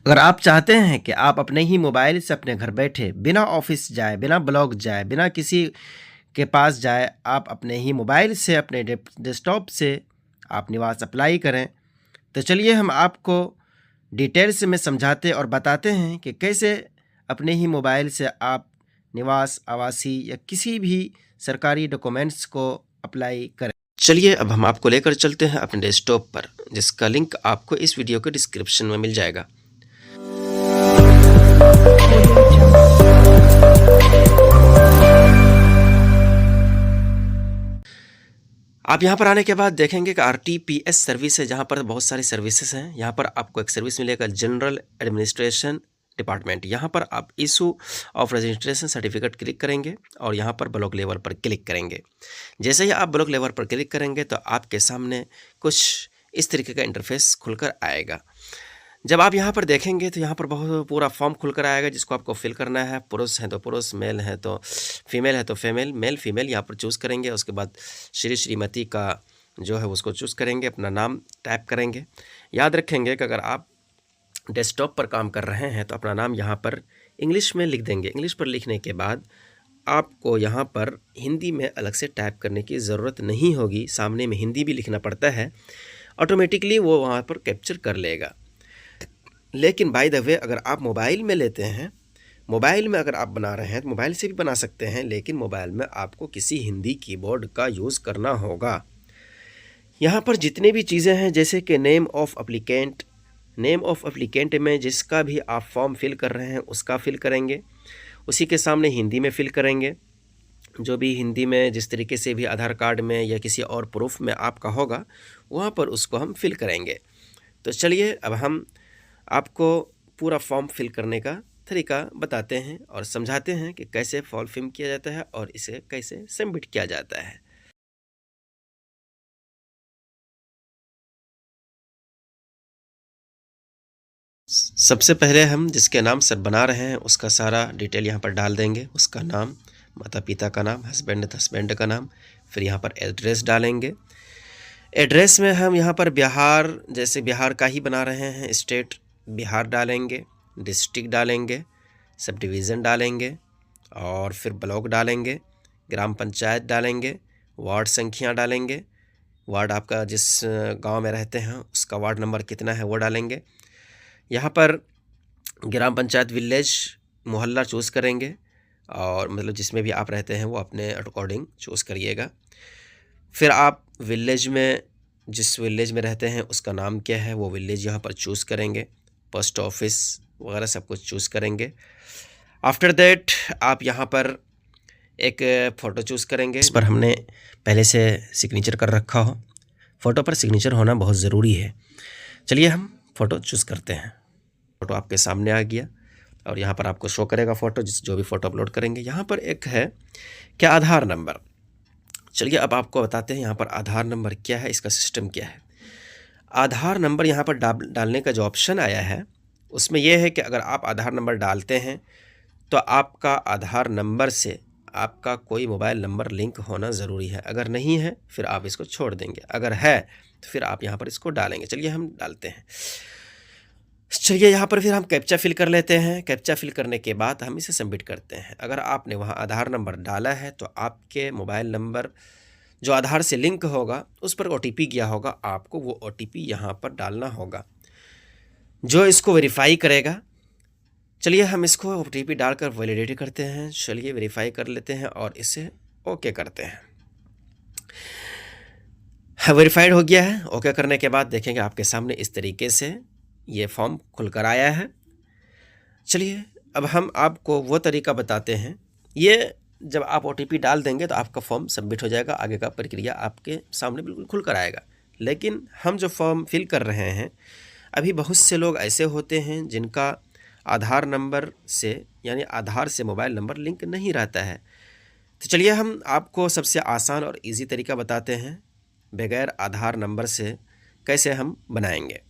अगर आप चाहते हैं कि आप अपने ही मोबाइल से अपने घर बैठे बिना ऑफिस जाए, बिना ब्लॉक जाए, बिना किसी के पास जाए, आप अपने ही मोबाइल से अपने डेस्कटॉप से आप निवास अप्लाई करें, तो चलिए हम आपको डिटेल्स में समझाते और बताते हैं कि कैसे अपने ही मोबाइल से आप निवास, आवासीय या किसी भी सरकारी डॉक्यूमेंट्स को अप्लाई करें। चलिए अब हम आपको लेकर चलते हैं अपने डेस्कटॉप पर, जिसका लिंक आपको इस वीडियो के डिस्क्रिप्शन में मिल जाएगा। आप यहाँ पर आने के बाद देखेंगे कि RTPS सर्विस है, जहाँ पर बहुत सारी सर्विसेज हैं। यहाँ पर आपको एक सर्विस मिलेगा जनरल एडमिनिस्ट्रेशन डिपार्टमेंट। यहाँ पर आप issue of registration certificate click करेंगे और यहाँ पर ब्लॉक लेवल पर क्लिक करेंगे। जैसे ही आप ब्लॉक लेवल पर क्लिक करेंगे तो आपके सामने कुछ इस तरीके का इंटरफेस खुलकर आएगा। जब आप यहाँ पर देखेंगे तो यहाँ पर बहुत पूरा फॉर्म खुलकर आएगा, जिसको आपको फिल करना है। पुरुष है तो पुरुष, मेल है तो फीमेल है तो फीमेल, मेल फीमेल यहाँ पर चूज़ करेंगे। उसके बाद श्री श्रीमती का जो है उसको चूज़ करेंगे, अपना नाम टाइप करेंगे। याद रखेंगे कि अगर आप डेस्कटॉप पर काम कर रहे हैं तो अपना नाम यहाँ पर इंग्लिश में लिख देंगे। इंग्लिश पर लिखने के बाद आपको यहाँ पर हिंदी में अलग से टाइप करने की ज़रूरत नहीं होगी। सामने में हिंदी भी लिखना पड़ता है, ऑटोमेटिकली वो वहाँ पर कैप्चर कर लेगा। लेकिन बाय द वे अगर आप मोबाइल में लेते हैं, मोबाइल में अगर आप बना रहे हैं तो मोबाइल से भी बना सकते हैं, लेकिन मोबाइल में आपको किसी हिंदी कीबोर्ड का यूज़ करना होगा। यहाँ पर जितनी भी चीज़ें हैं, जैसे कि name of applicant, name of applicant में जिसका भी आप फॉर्म फिल कर रहे हैं उसका फिल करेंगे, उसी के सामने हिंदी में फिल करेंगे। जो भी हिंदी में जिस तरीके से भी आधार कार्ड में या किसी और प्रूफ में आपका होगा, वहाँ पर उसको हम फिल करेंगे। तो चलिए अब हम आपको पूरा फॉर्म फिल करने का तरीका बताते हैं और समझाते हैं कि कैसे फॉर्म फिल किया जाता है और इसे कैसे सबमिट किया जाता है। सबसे पहले हम जिसके नाम से बना रहे हैं उसका सारा डिटेल यहाँ पर डाल देंगे। उसका नाम, माता पिता का नाम, हस्बैंड का नाम, फिर यहाँ पर एड्रेस डालेंगे। एड्रेस में हम यहाँ पर बिहार, जैसे बिहार का ही बना रहे हैं, स्टेट बिहार डालेंगे, डिस्ट्रिक्ट डालेंगे, सब डिवीज़न डालेंगे और फिर ब्लॉक डालेंगे, ग्राम पंचायत डालेंगे, वार्ड संख्या डालेंगे, वार्ड आपका जिस गांव में रहते हैं उसका वार्ड नंबर कितना है वो डालेंगे। यहाँ पर ग्राम पंचायत, विलेज, मोहल्ला चूज़ करेंगे और मतलब जिसमें भी आप रहते हैं वो अपने अकॉर्डिंग चूज़ करिएगा। फिर आप विलेज में, जिस विलेज में रहते हैं उसका नाम क्या है वो विलेज यहाँ पर चूज़ करेंगे, पोस्ट ऑफिस वगैरह सब कुछ चूज़ करेंगे। आफ्टर दैट आप यहाँ पर एक फ़ोटो चूज़ करेंगे। इस पर हमने पहले से सिग्नेचर कर रखा हो। फ़ोटो पर सिग्नेचर होना बहुत ज़रूरी है। चलिए हम फ़ोटो चूज़ करते हैं। फ़ोटो आपके सामने आ गया और यहाँ पर आपको शो करेगा फ़ोटो, जो भी फ़ोटो अपलोड करेंगे। यहाँ पर एक है क्या, आधार नंबर। चलिए अब आपको बताते हैं यहाँ पर आधार नंबर क्या है, इसका सिस्टम क्या है। आधार नंबर यहाँ पर डालने का जो ऑप्शन आया है उसमें यह है कि अगर आप आधार नंबर डालते हैं तो आपका आधार नंबर से आपका कोई मोबाइल नंबर लिंक होना ज़रूरी है। अगर नहीं है फिर आप इसको छोड़ देंगे, अगर है तो फिर आप यहाँ पर इसको डालेंगे। चलिए हम डालते हैं। चलिए यहाँ पर फिर हम कैप्चा फिल कर लेते हैं। कैप्चा फिल करने के बाद हम इसे सबमिट करते हैं। अगर आपने वहाँ आधार नंबर डाला है तो आपके मोबाइल नंबर जो आधार से लिंक होगा उस पर OTP गया होगा, आपको वो OTP यहाँ पर डालना होगा, जो इसको वेरीफाई करेगा। चलिए हम इसको OTP डालकर वैलिडेट करते हैं। चलिए वेरीफाई कर लेते हैं और इसे ओके करते हैं। वेरीफाइड हो गया है। ओके करने के बाद देखेंगे आपके सामने इस तरीके से ये फॉर्म खुलकर आया है। चलिए अब हम आपको वो तरीका बताते हैं। ये जब आप OTP डाल देंगे तो आपका फॉर्म सबमिट हो जाएगा, आगे का प्रक्रिया आपके सामने बिल्कुल खुलकर आएगा। लेकिन हम जो फॉर्म फिल कर रहे हैं, अभी बहुत से लोग ऐसे होते हैं जिनका आधार नंबर से यानी आधार से मोबाइल नंबर लिंक नहीं रहता है। तो चलिए हम आपको सबसे आसान और इजी तरीका बताते हैं, बगैर आधार नंबर से कैसे हम बनाएंगे।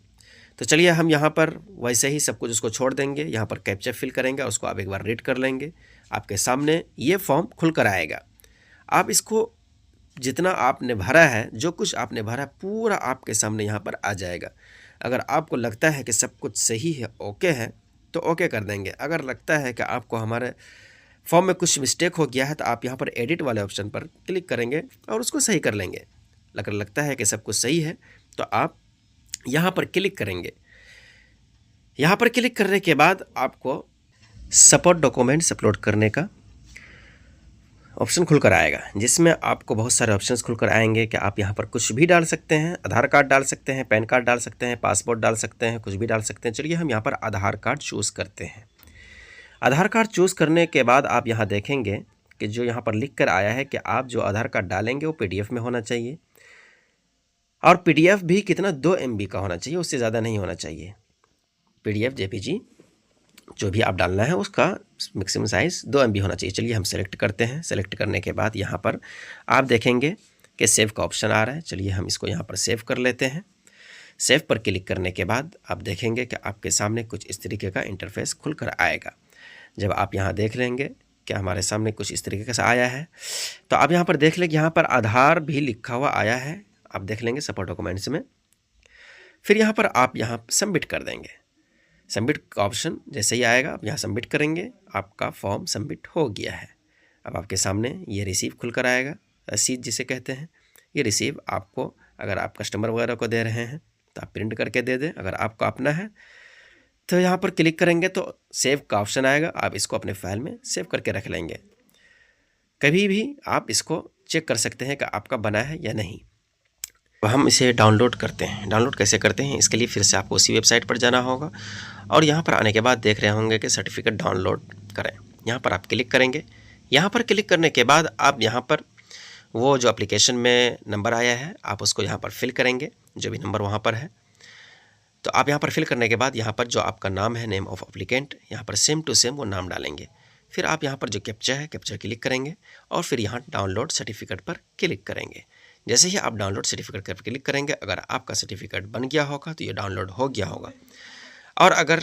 तो चलिए हम यहाँ पर वैसे ही सब कुछ उसको छोड़ देंगे। यहाँ पर कैप्चा फिल करेंगे, उसको आप एक बार रीड कर लेंगे। आपके सामने ये फॉर्म खुल कर आएगा। आप इसको जितना आपने भरा है, जो कुछ आपने भरा पूरा आपके सामने यहाँ पर आ जाएगा। अगर आपको लगता है कि सब कुछ सही है, ओके है, तो ओके कर देंगे। अगर लगता है कि आपको हमारे फॉर्म में कुछ मिस्टेक हो गया है तो आप यहाँ पर एडिट वाले ऑप्शन पर क्लिक करेंगे और उसको सही कर लेंगे। अगर लगता है कि सब कुछ सही है तो आप यहाँ पर क्लिक करेंगे। यहाँ पर क्लिक करने के बाद आपको सपोर्ट डॉक्यूमेंट्स अपलोड करने का ऑप्शन खुलकर आएगा, जिसमें आपको बहुत सारे ऑप्शंस खुलकर आएंगे कि आप यहाँ पर कुछ भी डाल सकते हैं। आधार कार्ड डाल सकते हैं, पैन कार्ड डाल सकते हैं, पासपोर्ट डाल सकते हैं, कुछ भी डाल सकते हैं। चलिए हम यहाँ पर आधार कार्ड चूज़ करते हैं। आधार कार्ड चूज़ करने के बाद आप यहाँ देखेंगे कि जो यहाँ पर लिख कर आया है कि आप जो आधार कार्ड डालेंगे वो PDF में होना चाहिए, और PDF भी कितना 2 MB का होना चाहिए, उससे ज़्यादा नहीं होना चाहिए। PDF JPG जो भी आप डालना है उसका मैक्सिमम साइज़ 2 MB होना चाहिए। चलिए हम सेलेक्ट करते हैं। सेलेक्ट करने के बाद यहाँ पर आप देखेंगे कि सेव का ऑप्शन आ रहा है। चलिए हम इसको यहाँ पर सेव कर लेते हैं। सेव पर क्लिक करने के बाद आप देखेंगे कि आपके सामने कुछ इस तरीके का इंटरफेस खुलकर आएगा। जब आप यहाँ देख लेंगे कि हमारे सामने कुछ इस तरीके से आया है, तो आप यहाँ पर देख लें कि यहाँ पर आधार भी लिखा हुआ आया है। आप देख लेंगे सपोर्ट डॉक्यूमेंट्स में। फिर यहाँ पर आप यहाँ सबमिट कर देंगे। सबमिट का ऑप्शन जैसे ही आएगा आप यहाँ सबमिट करेंगे, आपका फॉर्म सबमिट हो गया है। अब आपके सामने ये रिसीव खुलकर आएगा, रसीद जिसे कहते हैं। ये रिसीव आपको, अगर आप कस्टमर वगैरह को दे रहे हैं तो आप प्रिंट करके दे दें। अगर आपको अपना है तो यहाँ पर क्लिक करेंगे तो सेव का ऑप्शन आएगा। आप इसको अपने फाइल में सेव करके रख लेंगे। कभी भी आप इसको चेक कर सकते हैं कि आपका बना है या नहीं। तो हम इसे डाउनलोड करते हैं। डाउनलोड कैसे करते हैं, इसके लिए फिर से आपको उसी वेबसाइट पर जाना होगा और यहाँ पर आने के बाद देख रहे होंगे कि सर्टिफिकेट डाउनलोड करें। यहाँ पर आप क्लिक करेंगे। यहाँ पर क्लिक करने के बाद आप यहाँ पर वो जो एप्लीकेशन में नंबर आया है आप उसको यहाँ पर फिल करेंगे, जो भी नंबर वहाँ पर है। तो आप यहाँ पर फिल करने के बाद यहाँ पर जो आपका नाम है, नेम ऑफ एप्लीकेंट, यहाँ पर सेम टू सेम वो नाम डालेंगे। फिर आप यहाँ पर जो कैप्चा है, कैप्चा क्लिक करेंगे और फिर यहाँ डाउनलोड सर्टिफिकेट पर क्लिक करेंगे। जैसे ही आप डाउनलोड सर्टिफिकेट पर क्लिक करेंगे, अगर आपका सर्टिफिकेट बन गया होगा तो ये डाउनलोड हो गया होगा, और अगर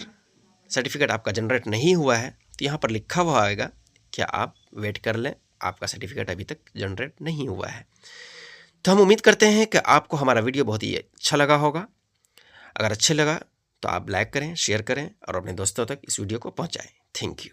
सर्टिफिकेट आपका जनरेट नहीं हुआ है तो यहाँ पर लिखा हुआ आएगा कि आप वेट कर लें, आपका सर्टिफिकेट अभी तक जनरेट नहीं हुआ है। तो हम उम्मीद करते हैं कि आपको हमारा वीडियो बहुत ही अच्छा लगा होगा। अगर अच्छे लगा तो आप लाइक करें, शेयर करें और अपने दोस्तों तक इस वीडियो को पहुँचाएँ। Thank you.